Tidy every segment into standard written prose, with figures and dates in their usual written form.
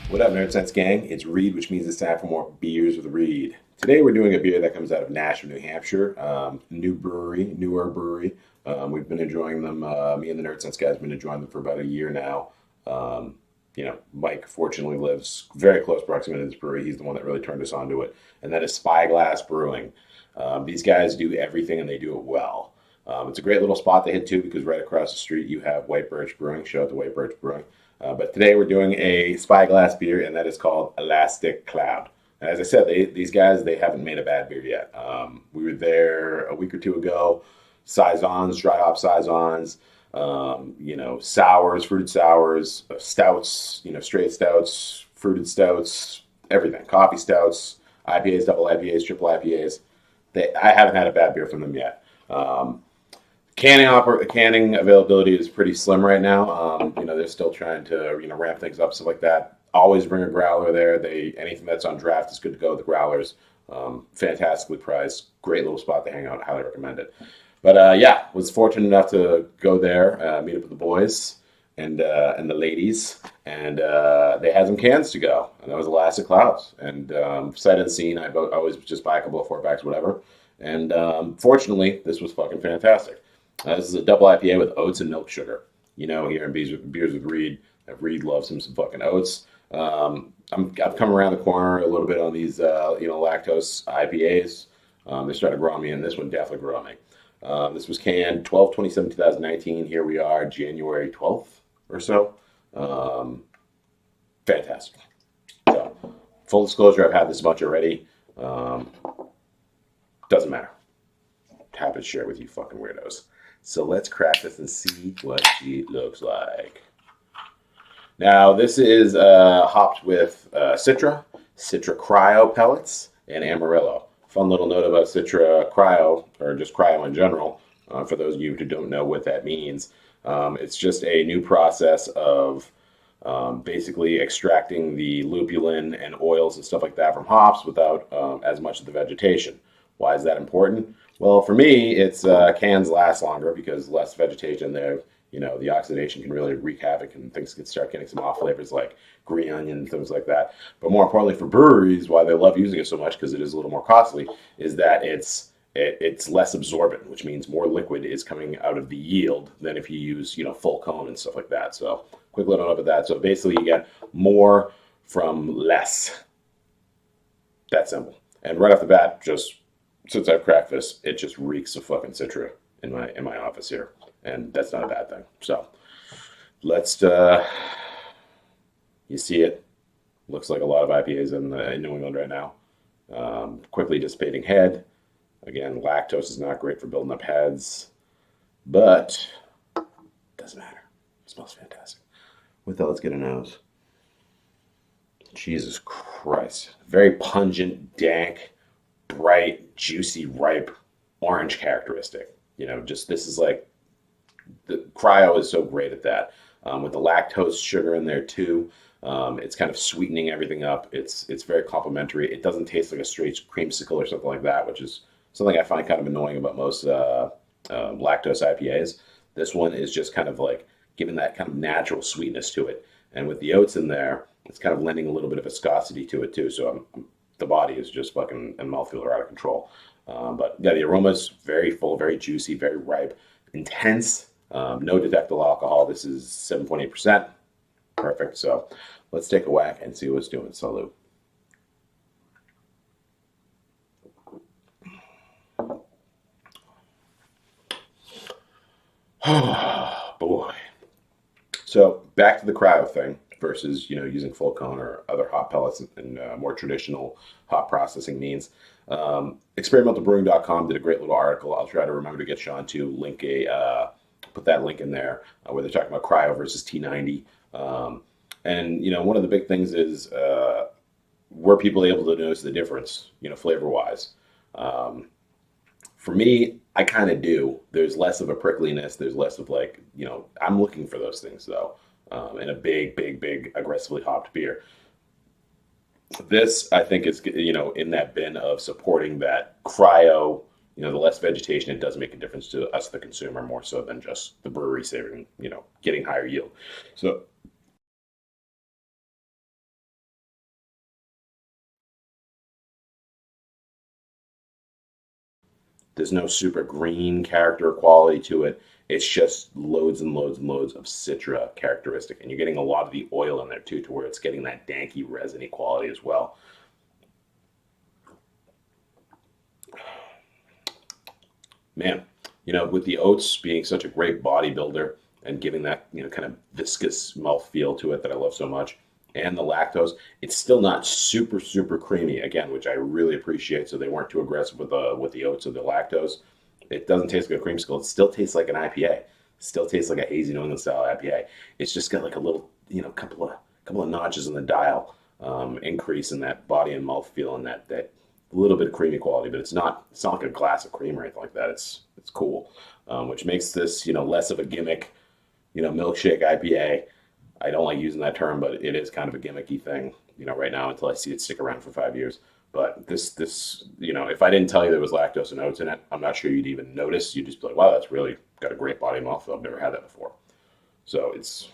What up, Nerdsense gang? It's Reid, which means it's time for more beers with Reid. Today we're doing a beer that comes out of Nashua, New Hampshire. Newer brewery. We've been enjoying them. Me and the Nerdsense guys have been enjoying them for about a year now. Mike fortunately lives very close proximity to this brewery. He's the one that really turned us onto it, and that is Spyglass Brewing. These guys do everything and they do it well. It's a great little spot to hit too because right across the street you have White Birch Brewing. Shout out to White Birch Brewing. But today we're doing a Spyglass beer, and that is called Elastic Cloud. And as I said, these guys, they haven't made a bad beer yet. We were there a week or two ago. Saisons, dry hop Saisons, sours, fruited sours, stouts, straight stouts, fruited stouts, everything. Coffee stouts, IPAs, double IPAs, triple IPAs. I haven't had a bad beer from them yet. Canning availability is pretty slim right now. They're still trying to ramp things up, stuff like that. Always bring a growler there. Anything that's on draft is good to go with the growlers. Fantastically priced, great little spot to hang out. Highly recommend it. But was fortunate enough to go there, meet up with the boys and the ladies, and they had some cans to go, and that was Elastic Clouds. And sight unseen, I always just buy a couple of 4-packs, whatever. And fortunately, this was fucking fantastic. This is a double IPA with oats and milk sugar. Here in Beers with Reid, Reid loves him some fucking oats. I've come around the corner a little bit on these, lactose IPAs. They started growing me, and this one definitely grew on me. This was canned 12/27/2019. Here we are, January 12th or so. Fantastic. So, full disclosure, I've had this bunch already. Doesn't matter. Happy to share with you fucking weirdos. So let's crack this and see what she looks like. Now, this is hopped with Citra Cryo pellets, and Amarillo. Fun little note about Citra Cryo, or just Cryo in general, for those of you who don't know what that means. It's just a new process of basically extracting the lupulin and oils and stuff like that from hops without as much of the vegetation. Why is that important? Well, for me, it's cans last longer because less vegetation there. The oxidation can really wreak havoc and things can start getting some off flavors like green onion and things like that. But more importantly for breweries, why they love using it so much, because it is a little more costly, is that it's less absorbent, which means more liquid is coming out of the yield than if you use, full cone and stuff like that. So quick little note of that. So basically you get more from less. That simple. And right off the bat, just since I've cracked this, it just reeks of fucking Citra in my office here, and that's not a bad thing. So let's you see it. Looks like a lot of IPAs in New England right now. Quickly dissipating head. Again, lactose is not great for building up heads, but doesn't matter. It smells fantastic. With that, let's get a nose. Jesus Christ. Very pungent, dank, bright, juicy, ripe orange characteristic. This is like, the cryo is so great at that. With the lactose sugar in there too, it's kind of sweetening everything up. It's very complimentary. It doesn't taste like a straight creamsicle or something like that, which is something I find kind of annoying about most lactose IPAs. This one is just kind of like giving that kind of natural sweetness to it. And with the oats in there, it's kind of lending a little bit of viscosity to it too. So the body is just fucking, and mouthfeel are out of control. But yeah, the aroma's very full, very juicy, very ripe, intense. No detectable alcohol. This is 7.8%. Perfect. So let's take a whack and see what's doing. Salute. Boy. So back to the cryo thing versus using full cone or other hop pellets and more traditional hop processing means. Experimentalbrewing.com did a great little article. I'll try to remember to get Sean to link put that link in there where they're talking about cryo versus T90. And one of the big things is were people able to notice the difference, flavor wise? For me, I kind of do. There's less of a prickliness. There's less of I'm looking for those things though, in a big, aggressively hopped beer. This, I think, is, in that bin of supporting that cryo, the less vegetation, it does make a difference to us, the consumer, more so than just the brewery saving, getting higher yield. So There's no super green character quality to it. It's just loads and loads and loads of Citra characteristic. And you're getting a lot of the oil in there too, to where it's getting that danky, resiny quality as well. Man, you know, with the oats being such a great bodybuilder and giving that, you know, kind of viscous mouthfeel to it that I love so much, and the lactose, it's still not super, super creamy, again, which I really appreciate. So they weren't too aggressive with the oats or the lactose. It doesn't taste like a creamsicle. It still tastes like an IPA. Still tastes like a hazy New England style IPA. It's just got like a little, you know, couple of notches in the dial, increase in that body and mouth feel, and that little bit of creamy quality. But it's not like a glass of cream or anything like that. It's cool, which makes this, you know, less of a gimmick, you know, milkshake IPA. I don't like using that term, but it is kind of a gimmicky thing, you know, right now, until I see it stick around for 5 years. But this, you know, if I didn't tell you there was lactose and oats in it, I'm not sure you'd even notice. You'd just be like, wow, that's really got a great body and mouthfeel. I've never had that before. So it's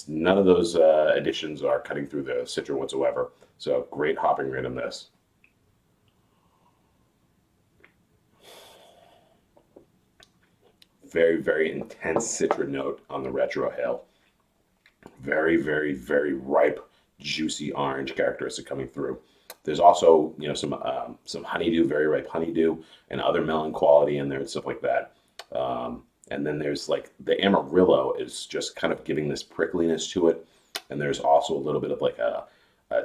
none of those additions are cutting through the Citra whatsoever. So great hopping rate on this. Very, very intense Citra note on the retrohale. Very, very, very ripe, juicy orange characteristic coming through. There's also, you know, some honeydew, very ripe honeydew, and other melon quality in there and stuff like that. And then there's like the Amarillo is just kind of giving this prickliness to it. And there's also a little bit of like a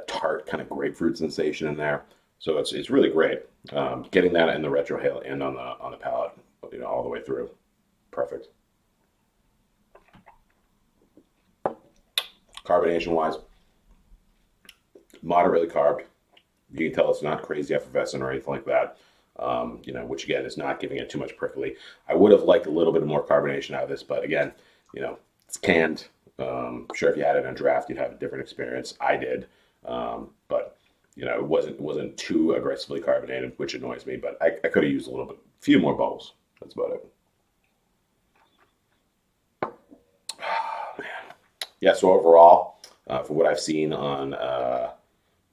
tart kind of grapefruit sensation in there. So it's really great. Getting that in the retrohale and on the palate, you know, all the way through. Perfect. Carbonation wise, moderately carved. You can tell it's not crazy effervescent or anything like that. You know, which again is not giving it too much prickly. I would have liked a little bit more carbonation out of this, but again, you know, it's canned. Sure, if you had it on draft, you'd have a different experience. I did, but you know, it wasn't too aggressively carbonated, which annoys me. But I could have used a few more bubbles. That's about it. Yeah, so overall, for what I've seen on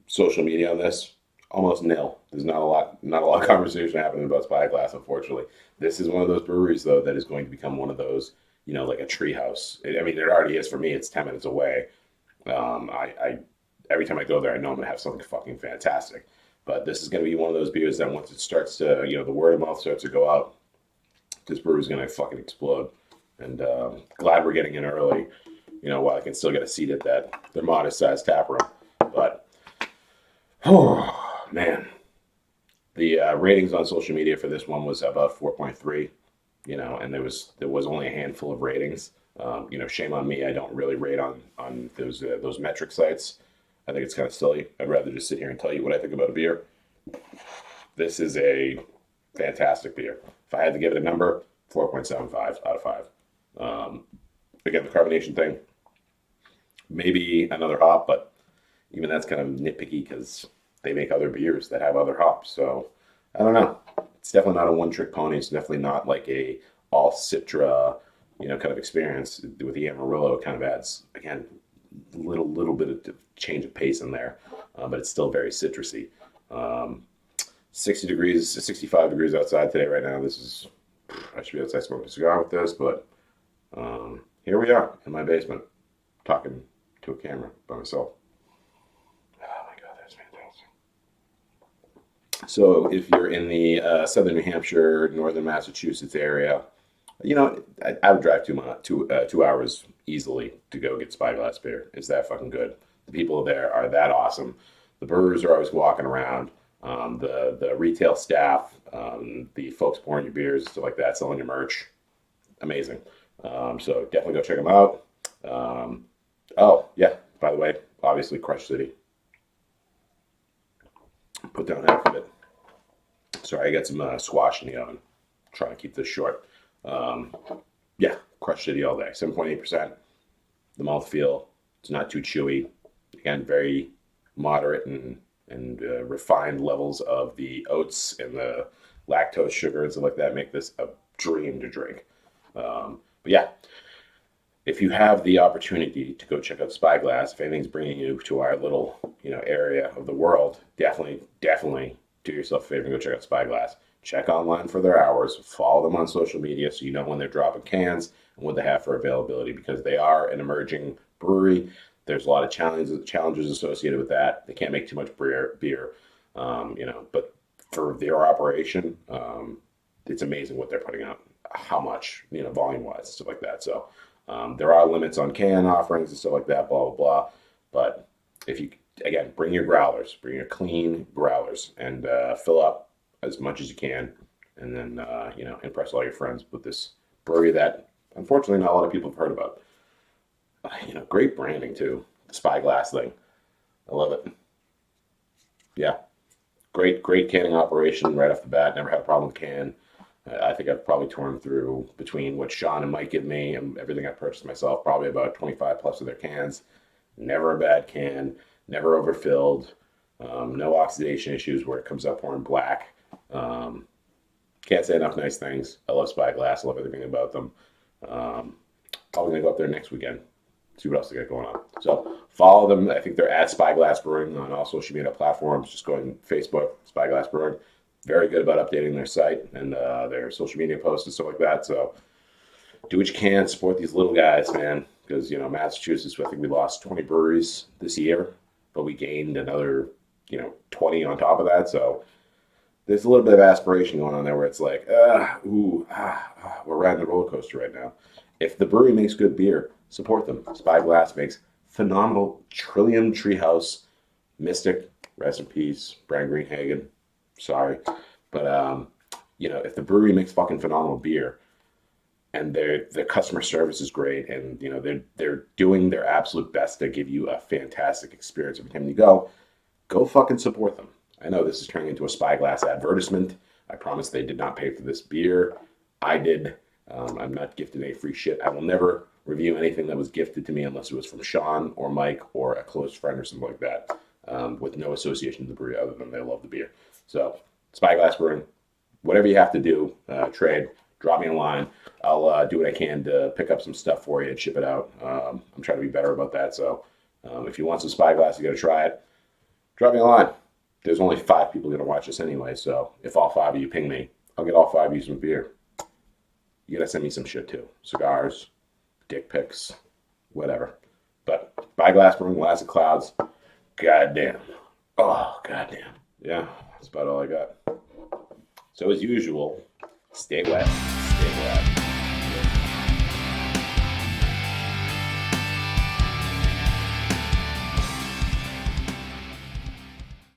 social media on this, almost nil. There's not a lot of conversation happening about Spyglass, unfortunately. This is one of those breweries, though, that is going to become one of those, you know, like a treehouse. I mean, it already is for me. It's 10 minutes away. Every time I go there, I know I'm going to have something fucking fantastic. But this is going to be one of those beers that once it starts to, you know, the word of mouth starts to go out, this brewery is going to fucking explode. And glad we're getting in early, you know, while I can still get a seat at their modest sized tap room. But, oh, man. The ratings on social media for this one was about 4.3, you know, and there was only a handful of ratings. You know, shame on me. I don't really rate on those metric sites. I think it's kind of silly. I'd rather just sit here and tell you what I think about a beer. This is a fantastic beer. If I had to give it a number, 4.75 out of 5. Again, the carbonation thing, maybe another hop, but even that's kind of nitpicky because they make other beers that have other hops. So I don't know. It's definitely not a one-trick pony. It's definitely not like a all Citra, you know, kind of experience. With the Amarillo, it kind of adds, again, little bit of change of pace in there, but it's still very citrusy. 60 degrees, 65 degrees outside today right now. I should be outside smoking a cigar with this, but here we are in my basement talking to a camera by myself. Oh my God, that's fantastic. So if you're in the southern New Hampshire, northern Massachusetts area, you know, I would drive 2 hours easily to go get Spyglass beer. It's that fucking good. The people there are that awesome. The brewers are always walking around. The retail staff, the folks pouring your beers, stuff like that, selling your merch. Amazing. So definitely go check them out. Oh, yeah, by the way, obviously Crush City. Put down half of it. Sorry, I got some squash in the oven. Trying to keep this short. Yeah, Crush City all day. 7.8%. The mouthfeel, it's not too chewy. Again, very moderate and refined levels of the oats and the lactose sugar and stuff like that make this a dream to drink. But yeah, if you have the opportunity to go check out Spyglass, if anything's bringing you to our little, you know, area of the world, definitely do yourself a favor and go check out Spyglass. Check online for their hours. Follow them on social media so you know when they're dropping cans and what they have for availability, because they are an emerging brewery. There's a lot of challenges associated with that. They can't make too much beer, but for their operation, it's amazing what they're putting out, how much, volume-wise and stuff like that. So there are limits on can offerings and stuff like that, blah, blah, blah. But if you, again, bring your growlers, bring your clean growlers, and fill up as much as you can, and then, impress all your friends with this brewery that, unfortunately, not a lot of people have heard about. Great branding, too. The Spyglass thing. I love it. Yeah. Great canning operation right off the bat. Never had a problem with can. I think I've probably torn through, between what Sean and Mike give me and everything I've purchased myself, probably about 25 plus of their cans. Never a bad can. Never overfilled. No oxidation issues where it comes up pouring black. Can't say enough nice things. I love Spyglass. I love everything about them. Probably going to go up there next weekend. See what else they got going on. So follow them. I think they're at Spyglass Brewing on all social media platforms. Just go on Facebook, Spyglass Brewing. Very good about updating their site and their social media posts and stuff like that. So do what you can. Support these little guys, man. Because, Massachusetts, I think we lost 20 breweries this year, but we gained another, 20 on top of that. So there's a little bit of aspiration going on there where it's like, we're riding a roller coaster right now. If the brewery makes good beer, support them. Spyglass makes phenomenal Trillium Treehouse, Mystic, rest in peace, Brian Greenhagen. Sorry. But, if the brewery makes fucking phenomenal beer and their customer service is great and, they're doing their absolute best to give you a fantastic experience every time you go fucking support them. I know this is turning into a Spyglass advertisement. I promise they did not pay for this beer. I did. I'm not gifted any free shit. I will never review anything that was gifted to me unless it was from Sean or Mike or a close friend or something like that, with no association to the brewery other than they love the beer. So, Spyglass Brewing, whatever you have to do, trade, drop me a line. I'll do what I can to pick up some stuff for you and ship it out. I'm trying to be better about that. So, if you want some Spyglass, you got to try it. Drop me a line. There's only 5 people going to watch this anyway. So, if all 5 of you ping me, I'll get all 5 of you some beer. You got to send me some shit too. Cigars, dick pics, whatever. But Spyglass Brewing, Glass of Clouds. Goddamn. Oh, goddamn. Yeah, that's about all I got. So as usual, stay wet, stay wet.